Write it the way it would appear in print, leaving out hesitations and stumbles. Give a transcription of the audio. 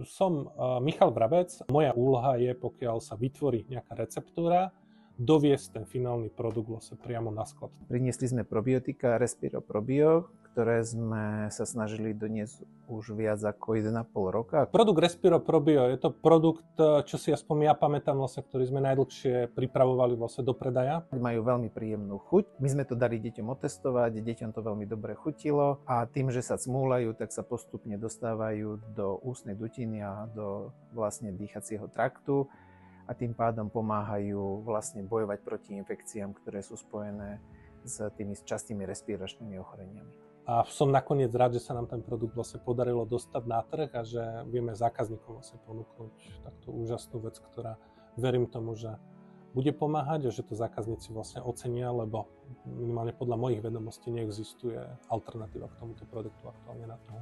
Som Michal Vrabec. Moja úloha je, pokiaľ sa vytvorí nejaká receptúra, doviesť ten finálny produkt vlastne priamo na sklad. Priniesli sme probiotika Respiro Probio, ktoré sme sa snažili doniesť už viac ako 1,5 roka. Produkt Respiro Probio je to produkt, čo si aspoň ja pamätám, vlastne, ktorý sme najdlhšie pripravovali vlastne do predaja. Majú veľmi príjemnú chuť. My sme to dali deťom otestovať, deťom to veľmi dobre chutilo a tým, že sa cmúľajú, tak sa postupne dostávajú do ústnej dutiny a do vlastne dýchacieho traktu a tým pádom pomáhajú vlastne bojovať proti infekciám, ktoré sú spojené s tými častými respiračnými ochoreniami. A som nakoniec rád, že sa nám ten produkt vlastne podarilo dostať na trh a že vieme zákazníkom vlastne ponúknuť takto úžasnú vec, ktorá verím tomu, že bude pomáhať a že to zákazníci vlastne ocenia, lebo minimálne podľa mojich vedomostí neexistuje alternatíva k tomuto produktu aktuálne na trhu.